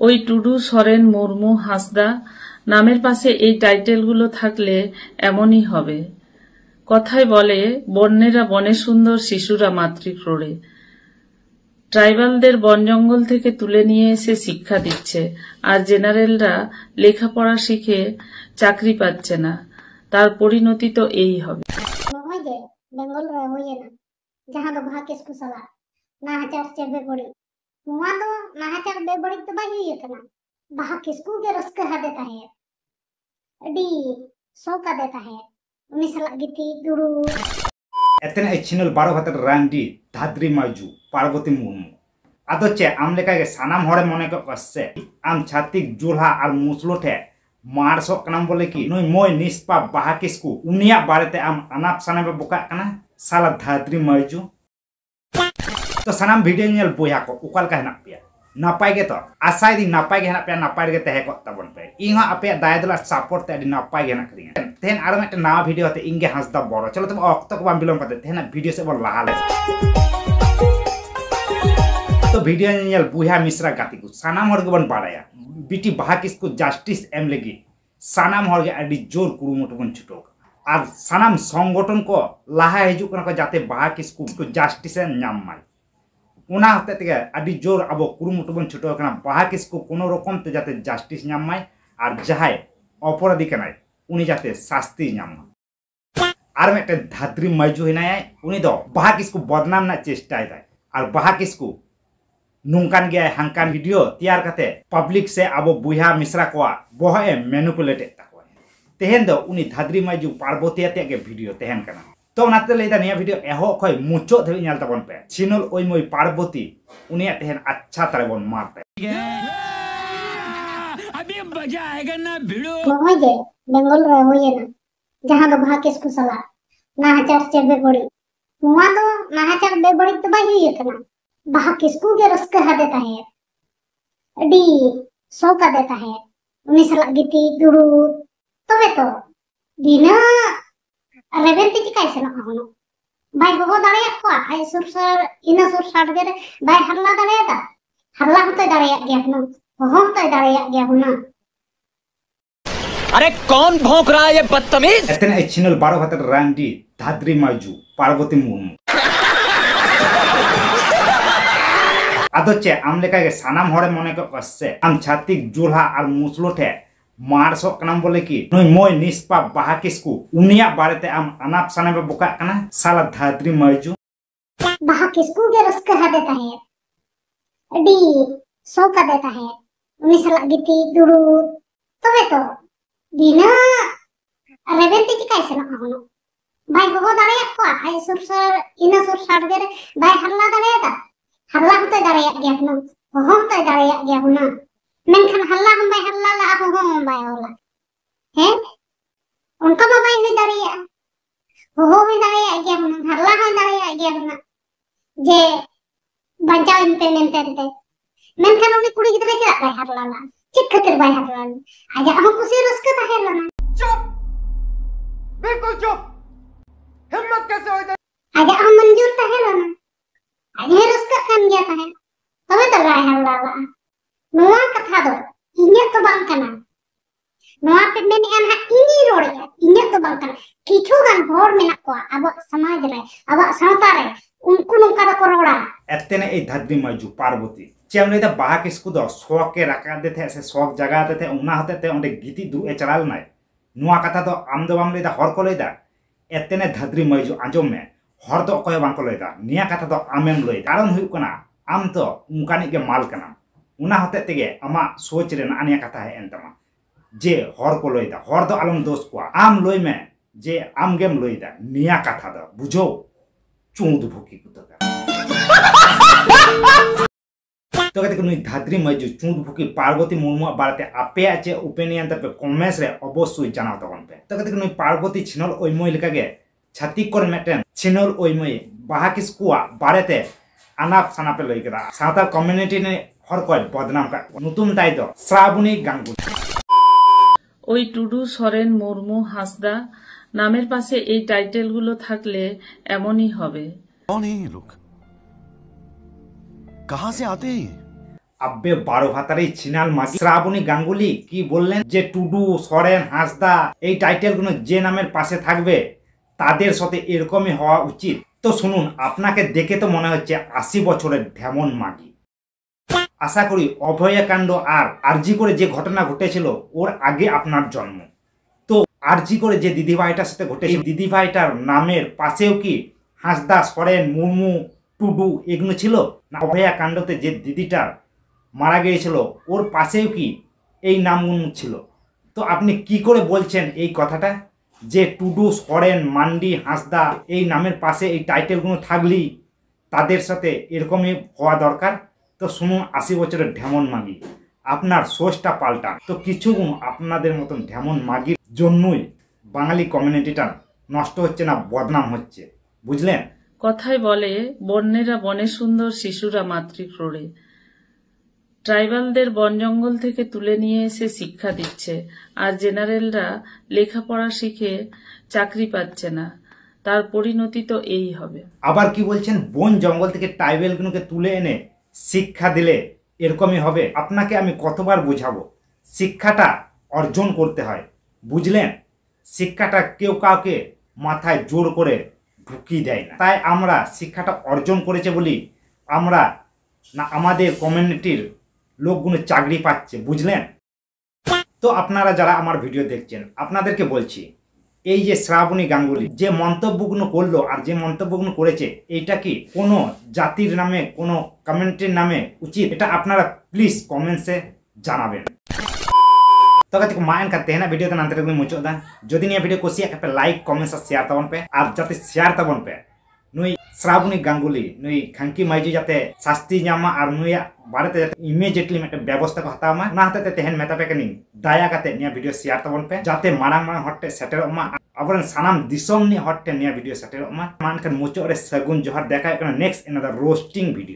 ওই টুডু, সরেন, মুর্মু, হাঁসদা নামের পাশে এই টাইটেলগুলো থাকলে এমনই হবে। কথায় বলে, বন্যেরা বনে সুন্দর, শিশুরা মাতৃক্রোড়ে। ট্রাইবালদের বন জঙ্গল থেকে তুলে নিয়ে এসে শিক্ষা দিচ্ছে, আর জেনারেলরা লেখাপড়া শিখে চাকরি পাচ্ছে না। তার পরিণতি তো এই হবে। বেঙ্গল রে হইয়েনা जहाँ दो भाग किसको सला नाहचार चे बेबड़ी हुआ तो नाहचार बेबड़ी तो बाई हुई है ना भाग किसको के रस्क हा देता है अडी सो का देता है उन्हीं सला गिती गुरु एतन चैनल 12 भातर रांडी धाद्री माजू पार्वती मुर्मू आदो चे आम लेका के सानाम हरे मने को कसे आम छातिक जुल्हा और मुसलो ठे मारसो कनाम बोले कि नोय मोय निस्पा बाहा किसको उनिया बारेते आम अनाप सनाबे बुका कना साला धाद्री माजू तो सनाम वीडियो नेल बोया को उकाल का हेना पिया नापाय गे तो आसाय दी नापाय गे हेना पिया नापाय गे तहे को तबन पे इहा आपे दायदला सपोर्ट ते अडी नापाय गे हेना करिया तेन आरो मेटे नवा वीडियो ते इंगे हांसदा बरो चलो तुम अक्तो को बाम बिलोम करते तेना वीडियो से बोल लाहाले तो वीडियो नेल बुया मिश्रा गाती को सनाम हर गबन बाड़ाया बीटी बाहा किसको जस्टिस एम लेगी सनाम हर गे अडी जोर कुरुमुटु बन छुटो और सनाम संगठन को लाहा हिजु कना को जाते बाहा किसको जस्टिस नाम माय उना होते ते अडी जोर अब कुरुमुटु बन छुटो कना बाहा किसको कोनो रकम ते जाते जस्टिस नाम माय और जहाय अपराधी कनाय उनी जाते शास्ति नाम और मेटे धाद्री माइजू हिनाय उनी दो बाहा किसको बदनाम ना चेष्टाय दाय और बाहा किसको नुंकान गया हांकान वीडियो तैयार करते पब्लिक से अब बुया मिश्रा को बहे मैनिपुलेट तको तेहन दो उनी धाद्री माइजू पार्वती आते के वीडियो तेहन कना तो नाते लेदा निया वीडियो एहो खय मुचो धरि नेल तबन पे चिनल ओय मोय पार्वती उनी तेहन अच्छा तरह बन मारते अभी मजा आएगा ना भिड़ो मोय जे बेंगल रे होयेना जहां दो भाग किसको सला नाहचार चे बेबड़ी हुआ तो नाहचार बेबड़ी तो बाई हुई है ना भाग किसको के रस्क हा देता है अडी सो का देता है उन्हीं सला गिती गुरु तो बिना रेवेंती चिकाय सला होनो बाई गो दाड़िया को आय सुरसर इना सुर साड गे बाई हल्ला दाड़िया हल्ला होते दाड़िया गया हनो होते दाड़िया गया हनो अरे कौन भौंक रहा है ये बदतमीज एतन चैनल 12 भातर रांडी धाद्री माजू पार्वती मुर्मू आदो चे आम लेका के सानाम हरे मने को कसे आम छातिक जुल्हा और मुसलो ठे मारसो कनाम बोले कि नोय मोय निस्पा बाहा किसको उनिया बारेते आम अनाप सनाबे बुका कना साला धाद्री माजू बाहा किसको के रस्क हा देता है अडी सो का देता है उन्हीं सला गिती गुरु तो बिना रेवेंती चिकाय सला होनो बाई गो दाड़िया को आय सुरसर इना सुर साड गे बाई हल्ला दाड़िया हल्ला होते दाड़िया गया हनो होते दाड़िया गया हनो मेनखान हल्ला हम बाई हल्ला ला हो बाई होला है उनका बाई हुई दाड़िया हो हुई दाड़िया गया हनो हल्ला हो दाड़िया गया हनो जे बचाव इनते मेनते मेनखान उनी कुड़ी गिदरा चला बाई हल्ला ला चिक खतिर बाई हल्ला आजा हम खुशी रस्क ताहेला ना चुप बिल्कुल चुप हिम्मत कैसे होई आजा हम मंजूर ताहेला ना आजा रस्क कान गया ताहे तबे तो बाई हल्ला ला नोआ कथा दो इन्या तो बांग कना नोआ पे मेन एन हा इनी रोड़िया इन्या तो बांग कना किछु गान होर मेना को अब समाज रे अब सावता रे उनको नोका द रोड़ा एतने ए धाद्री माजू पार्वती चेम लेदा बाहा किसको दो शौक के रखा देते से शौक जगह देते उना होते ते ओंडे गीति दु ए चलाल नाय नोआ कथा दो आम दो बाम लेदा हर को लेदा एतने धाद्री माजू आंजम में हर दो कोय बांग को लेदा निया कथा दो आमेम लई कारण हुई कना आम तो उनकानी के माल कना उना होते तेगे अमा सोच रे ना अनिया कथा है एंतमा जे हर को लइदा हर दो आलम दोष को आम लई में जे आम गेम लइदा निया कथा दो बुझो चूंद भुकी कुतका तो कहते कि धाद्री माजू चूंद भुकी पार्वती मुर्मू बारते आपे चे ओपिनियन तपे कमेंट्स रे अवश्य जानाव तबन पे तो कहते कि पार्वती छिनल ओइमय लेका गे छाती कर मेटेन छिनल ओइमय बाहा किसकुआ बारेते अनाप सनापे लई करा सावता कम्युनिटी ने हर कोई बदनाम का नतुन ताई दो श्रावणी गांगुली ওই টুডু, সরেন, মুর্মু, হাঁসদা নামের পাশে এই টাইটেলগুলো থাকলে এমনই হবে। कौन है ये लोग? कहां से आते हैं? আব্বে 12 ভাতারেই ছিনাল মাগি শ্রাবণী গাঙ্গুলি কি বললেন যে টুডু, সরেন, হাঁসদা এই টাইটেলগুলো যে নামের পাশে থাকবে তাদের সাথে এরকমই হওয়া উচিত। তো শুনুন, আপনাকে দেখে তো মনে হচ্ছে 80 বছরের ঢেমন মাগি। আশা করি অভয়াকাণ্ড আর আরজি করে যে ঘটনা ঘটেছিল ওর আগে আপনার জন্ম। তো আরজি করে যে দিদিভাইটার সাথে ঘটেছিল, দিদিভাইটার নামের পাশেও কি হাঁসদা, সরেন, মুর্মু, টুডু এগুলো ছিল না? অভয়াকাণ্ডতে যে দিদিটা মারা গিয়েছিল ওর পাশেও কি এই নামগুলো ছিল? তো আপনি কি করে বলছেন এই কথাটা যে টুডু, সরেন, মান্ডি, হাঁসদা এই নামের পাশে এই টাইটেলগুলো থাকলেই তাদের সাথে এরকমই হওয়া দরকার? তো শুনুন, 80 বছরের ঢেমন মাগি, আপনার সোর্সটা পাল্টান। তো কিছু আপনাদের মতন ঢেমন মাগির জন্যই বাঙালি কমিউনিটিটা নষ্ট হচ্ছে না, বদনাম হচ্ছে, বুঝলেন? কথায় বলে বন্যেরা বনে সুন্দর, শিশুরা মাতৃক্রোড়ে। ট্রাইবালদের বন জঙ্গল থেকে তুলে নিয়ে এসে শিক্ষা দিচ্ছে, আর জেনারেলরা লেখাপড়া শিখে চাকরি পাচ্ছে না। তার পরিণতি তো এই হবে। আবার কি বলছেন, বন জঙ্গল থেকে ট্রাইবেলগুলোকে তুলে এনে শিক্ষা দিলে এরকমই হবে? আপনাকে আমি কতবার বোঝাবো, শিক্ষাটা অর্জন করতে হয়, বুঝলেন? শিক্ষাটা কেউ কাউকে মাথায় জোর করে ঢুকিয়ে দেয় না। তাই আমরা শিক্ষাটা অর্জন করেছে বলি আমরা না আমাদের কমিউনিটির লোকগুলো চাকরি পাচ্ছে, বুঝলেন? তো আপনারা যারা আমার ভিডিও দেখছেন আপনাদেরকে বলছি, এই যে শ্রাবণী গাঙ্গুলি যে মন্তব্যগুলো করলো আর যে মন্তব্যগুলো করেছে, এইটা কি কোনো জাতির নামে, কোনো কমিউনিটির নামে উচিত? এটা আপনারা প্লিজ কমেন্টসে জানাবেন। तो कहते मायन का तेहना वीडियो का अंतर मुचो दा जदि निया वीडियो कुसिया पे लाइक कमेंट और शेयर तबन पे और जाते शेयर तबन पे नुई श्रावणी गांगुली नुई खंकी माइजी जाते शास्ति नामा और नुई बारेते जाते इमीडिएटली मेटे व्यवस्था को हतामा ना हते तेहन मेता पे कनी दाया काते निया वीडियो शेयर तबन पे जाते मारांग मारांग हट्टे सेटरमा अबरन सानाम दिसोम नि हट्टे निया वीडियो सेटरमा मान कर मुचो रे सगुन जोहार देखा नेक्स्ट अनदर रोस्टिंग वीडियो।